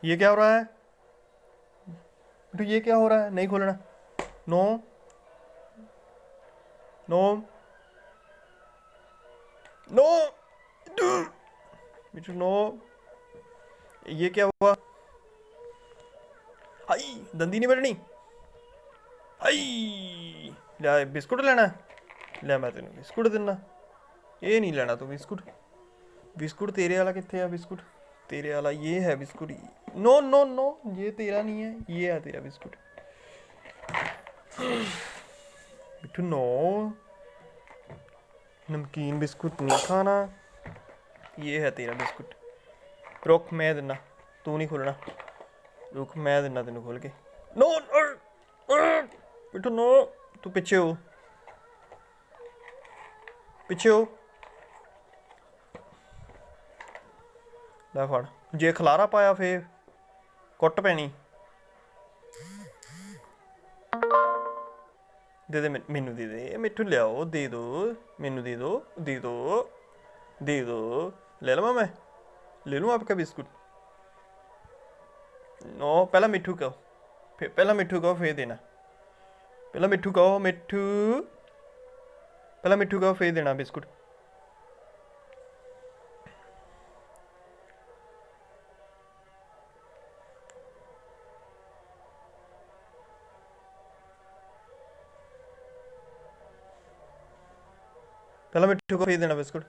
ये क्या हो रहा है? तो ये क्या हो रहा है? नहीं खोलना। नो। नो। नो। मिठू नो। ये क्या हुआ? हाई। दंदी नहीं बढ़नी। हाई। ले बिस्कुट लेना है? ले मैं तेन बिस्कुट देना। ये नहीं लेना तू बिस्कुट। बिस्कुट तेरे वाला कितने है बिस्कुट? तेरे वाला ये है बिस्कुट। No no no. ये तेरा नहीं है, ये है तेरा बिस्कुट। मिठू नो। नमकीन बिस्कुट नहीं खाना। ये है तेरा बिस्कुट। रुक मैं देना। तू नहीं खोलना। रुक मैं देना तेन खोल के। नो। मिठू नो। तू पीछे हो। पीछे हो। ਲੈ ਫੜ। ਜੇ ਖਲਾਰਾ ਪਾਇਆ ਫੇਰ ਕੁੱਟ ਪੈਣੀ। दे दे मैनू दे दे मिठू लियाओ दे दो। मैनू दे दो दे दो दे दो। ले लवा मैं? ले लूँ आपका बिस्कुट? नो पहला मिठू कहो। फिर पहला मिठू कहो फिर देना। पहला मिठू कहो मिठू। पहला मिठू कहो फिर देना बिस्कुट। पहला मिठू को फिर देना बिस्कुट।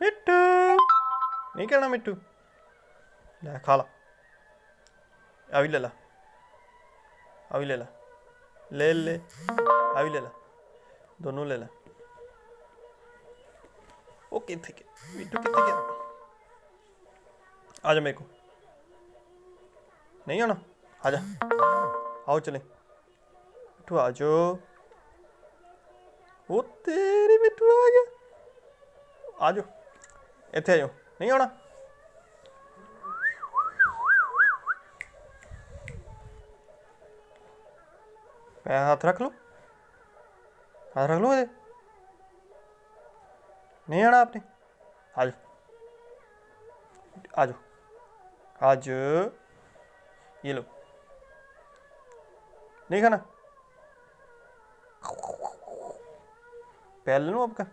मिठू नहीं कहना मिठू। ले खा ला। आ भी ले ला। आ भी ले ला। ले ले। आ भी ले ला। दोनों ले ला। वो कितने के? मिठू कितने के? आ जा मेरे को। नहीं आना? आ जा। आओ चले। मिठू आ जाओ। वो तेरी मिठू आ गया। आ जाओ। इतने आ जाओ। नहीं आना? मैं हाथ रख लूँ? हाथ रख लूँ? नहीं आना आपने? आ जाओ। आ जाओ। आज ये लो। नहीं खाना? पहल लूँ आपका?